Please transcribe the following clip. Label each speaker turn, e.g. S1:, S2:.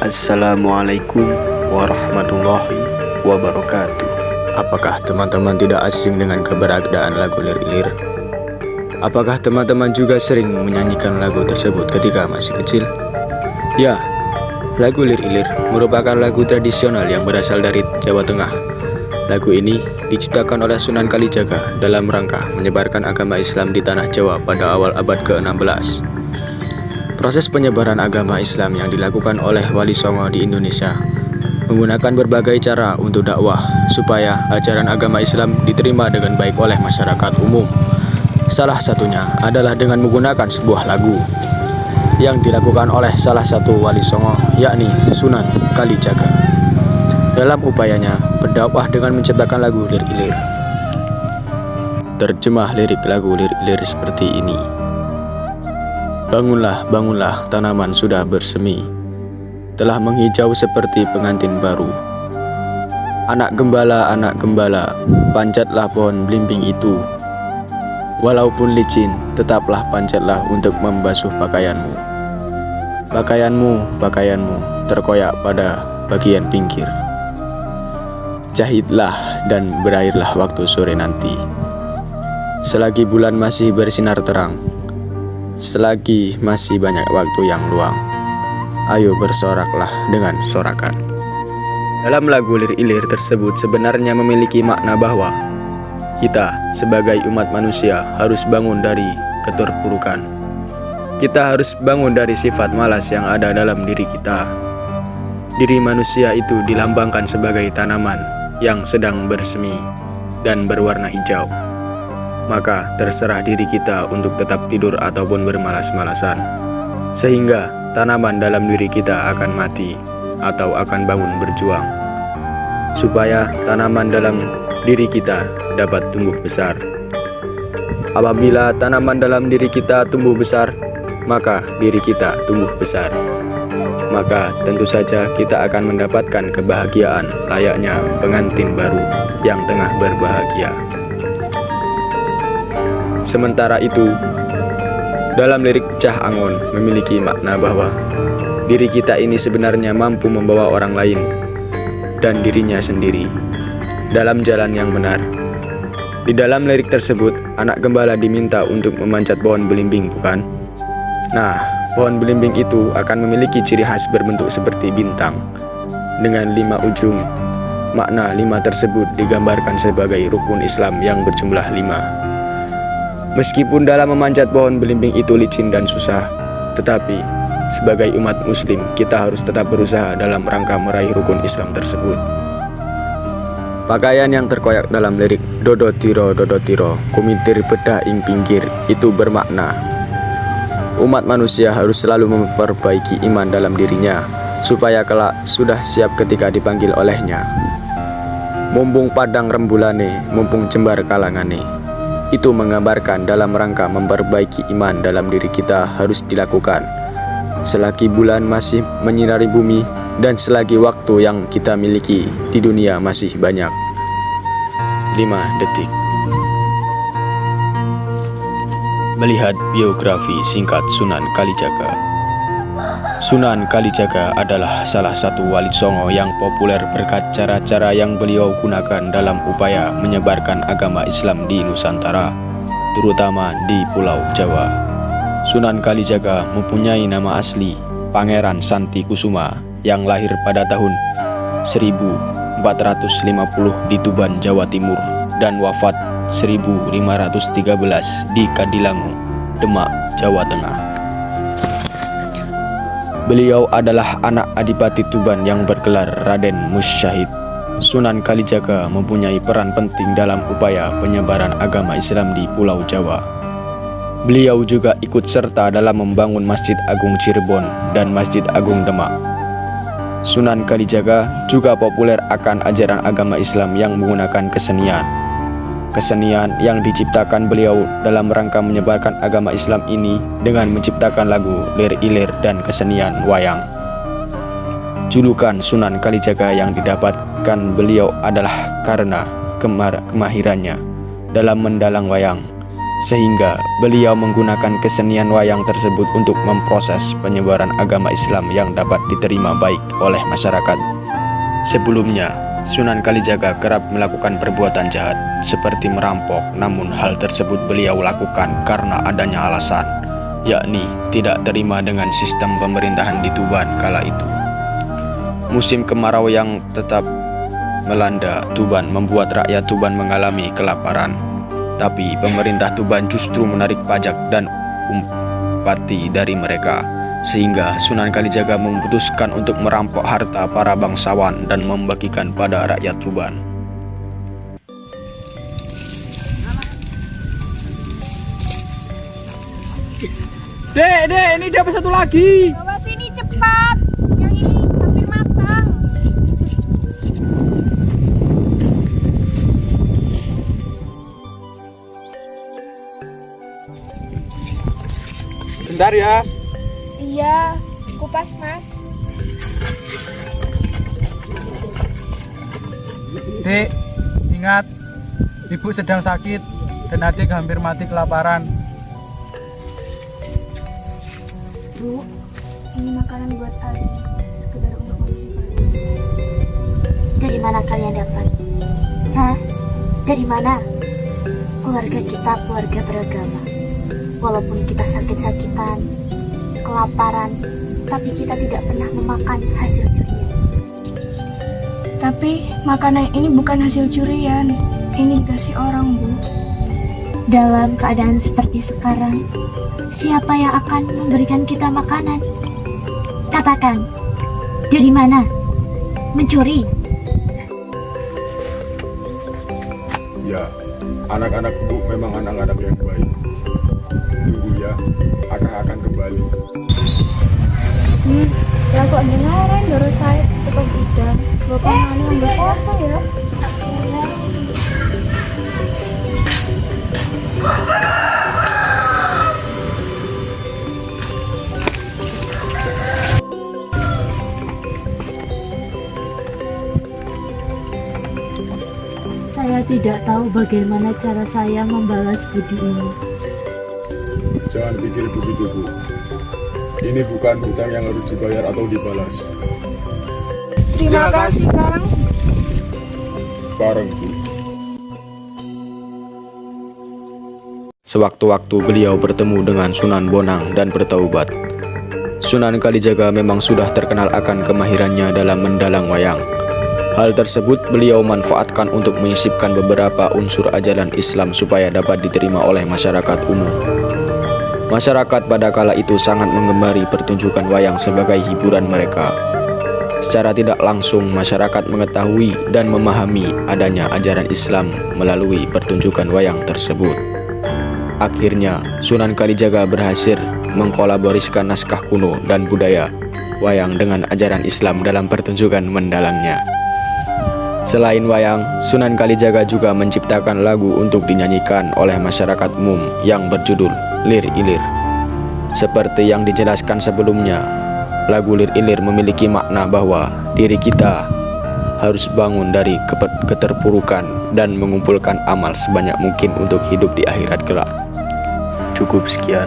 S1: Assalamualaikum warahmatullahi wabarakatuh.
S2: Apakah teman-teman tidak asing dengan keberadaan lagu Lir-Ilir? Apakah teman-teman juga sering menyanyikan lagu tersebut ketika masih kecil? Ya, lagu Lir-Ilir merupakan lagu tradisional yang berasal dari Jawa Tengah. Lagu ini diciptakan oleh Sunan Kalijaga dalam rangka menyebarkan agama Islam di tanah Jawa pada awal abad ke-16. Proses penyebaran agama Islam yang dilakukan oleh Wali Songo di Indonesia menggunakan berbagai cara untuk dakwah supaya ajaran agama Islam diterima dengan baik oleh masyarakat umum. Salah satunya adalah dengan menggunakan sebuah lagu yang dilakukan oleh salah satu Wali Songo, yakni Sunan Kalijaga. Dalam upayanya berdakwah dengan menciptakan lagu Lir-Ilir. Terjemah lirik lagu Lir-Ilir seperti ini. Bangunlah, bangunlah, tanaman sudah bersemi, telah menghijau seperti pengantin baru. Anak gembala, pancatlah pohon belimbing itu. Walaupun licin, tetaplah pancatlah untuk membasuh pakaianmu. Pakaianmu terkoyak pada bagian pinggir. Jahitlah dan berairlah waktu sore nanti. Selagi bulan masih bersinar terang, selagi masih banyak waktu yang luang, ayo bersoraklah dengan sorakan. Dalam lagu Lir-Ilir tersebut sebenarnya memiliki makna bahwa kita sebagai umat manusia harus bangun dari keterpurukan. Kita harus bangun dari sifat malas yang ada dalam diri kita. Diri manusia itu dilambangkan sebagai tanaman yang sedang bersemi dan berwarna hijau. Maka terserah diri kita untuk tetap tidur ataupun bermalas-malasan, sehingga tanaman dalam diri kita akan mati atau akan bangun berjuang, supaya tanaman dalam diri kita dapat tumbuh besar. Apabila tanaman dalam diri kita tumbuh besar, maka diri kita tumbuh besar. Maka tentu saja kita akan mendapatkan kebahagiaan layaknya pengantin baru yang tengah berbahagia. Sementara itu, dalam lirik Cah Angon memiliki makna bahwa diri kita ini sebenarnya mampu membawa orang lain dan dirinya sendiri dalam jalan yang benar. Di dalam lirik tersebut, anak gembala diminta untuk memanjat pohon belimbing, bukan? Nah, pohon belimbing itu akan memiliki ciri khas berbentuk seperti bintang dengan 5 ujung. Makna 5 tersebut digambarkan sebagai rukun Islam yang berjumlah 5. Meskipun dalam memanjat pohon belimbing itu licin dan susah, tetapi sebagai umat muslim kita harus tetap berusaha dalam rangka meraih rukun Islam tersebut. Pakaian yang terkoyak dalam lirik Dodo tiro kumitir bedah ing pinggir itu bermakna umat manusia harus selalu memperbaiki iman dalam dirinya supaya kelak sudah siap ketika dipanggil olehnya. Mumpung padang rembulane, mumpung jembar kalangane. Itu menggambarkan dalam rangka memperbaiki iman dalam diri kita harus dilakukan selagi bulan masih menyinari bumi dan selagi waktu yang kita miliki di dunia masih banyak. 5 detik. Melihat biografi singkat Sunan Kalijaga. Sunan Kalijaga adalah salah satu wali songo yang populer berkat cara-cara yang beliau gunakan dalam upaya menyebarkan agama Islam di Nusantara, terutama di Pulau Jawa. Sunan Kalijaga mempunyai nama asli Pangeran Santi Kusuma yang lahir pada tahun 1450 di Tuban, Jawa Timur dan wafat 1513 di Kadilangu, Demak, Jawa Tengah. Beliau adalah anak Adipati Tuban yang bergelar Raden Musyahid. Sunan Kalijaga mempunyai peran penting dalam upaya penyebaran agama Islam di Pulau Jawa. Beliau juga ikut serta dalam membangun Masjid Agung Cirebon dan Masjid Agung Demak. Sunan Kalijaga juga populer akan ajaran agama Islam yang menggunakan kesenian. Kesenian yang diciptakan beliau dalam rangka menyebarkan agama Islam ini dengan menciptakan lagu Lir-Ilir dan kesenian wayang. Julukan Sunan Kalijaga yang didapatkan beliau adalah karena kemahirannya dalam mendalang wayang, sehingga beliau menggunakan kesenian wayang tersebut untuk memproses penyebaran agama Islam yang dapat diterima baik oleh masyarakat. Sebelumnya, Sunan Kalijaga kerap melakukan perbuatan jahat seperti merampok, namun hal tersebut beliau lakukan karena adanya alasan, yakni tidak terima dengan sistem pemerintahan di Tuban kala itu. Musim kemarau yang tetap melanda Tuban membuat rakyat Tuban mengalami kelaparan. Tapi pemerintah Tuban justru menarik pajak dan upati dari mereka, sehingga Sunan Kalijaga memutuskan untuk merampok harta para bangsawan dan membagikan pada rakyat Tuban.
S3: Dek, ini dapat satu lagi.
S4: Bawa sini cepat. Yang ini hampir matang.
S3: Bentar ya.
S4: Iya, kupas Mas.
S3: Dek, ingat, ibu sedang sakit dan adik hampir mati kelaparan.
S4: Bu, ini makanan buat adik. Sekedar untuk mengisi perut.
S5: Dari mana kalian dapat? Hah? Dari mana? Keluarga kita keluarga beragama. Walaupun kita sakit-sakitan, kelaparan, tapi kita tidak pernah memakan hasil curian.
S4: Tapi makanan ini bukan hasil curian. Ini dikasih orang, Bu.
S5: Dalam keadaan seperti sekarang, siapa yang akan memberikan kita makanan? Katakan, dari mana? Mencuri?
S6: Ya, anak-anakku memang anak-anak yang baik. Tunggu ya, akan kembali.
S4: Ya kok dengaran baru saya tetap bidang. Bapak yang berfoto ya.
S5: Saya tidak tahu bagaimana cara saya membalas budi ini.
S6: Jangan pikir begitu, Bu. Ini bukan hutang yang harus dibayar atau dibalas.
S4: Terima kasih, Kang.
S6: Bareng, Bu.
S2: Sewaktu-waktu beliau bertemu dengan Sunan Bonang dan bertaubat. Sunan Kalijaga memang sudah terkenal akan kemahirannya dalam mendalang wayang. Hal tersebut beliau manfaatkan untuk menyisipkan beberapa unsur ajaran Islam supaya dapat diterima oleh masyarakat umum. Masyarakat pada kala itu sangat mengemari pertunjukan wayang sebagai hiburan mereka. Secara tidak langsung masyarakat mengetahui dan memahami adanya ajaran Islam melalui pertunjukan wayang tersebut. Akhirnya Sunan Kalijaga berhasil mengkolaborasikan naskah kuno dan budaya wayang dengan ajaran Islam dalam pertunjukan mendalangnya. Selain wayang, Sunan Kalijaga juga menciptakan lagu untuk dinyanyikan oleh masyarakat umum yang berjudul Lir Ilir. Seperti yang dijelaskan sebelumnya, lagu Lir Ilir memiliki makna bahwa diri kita harus bangun dari keterpurukan dan mengumpulkan amal sebanyak mungkin untuk hidup di akhirat kelak.
S1: Cukup sekian.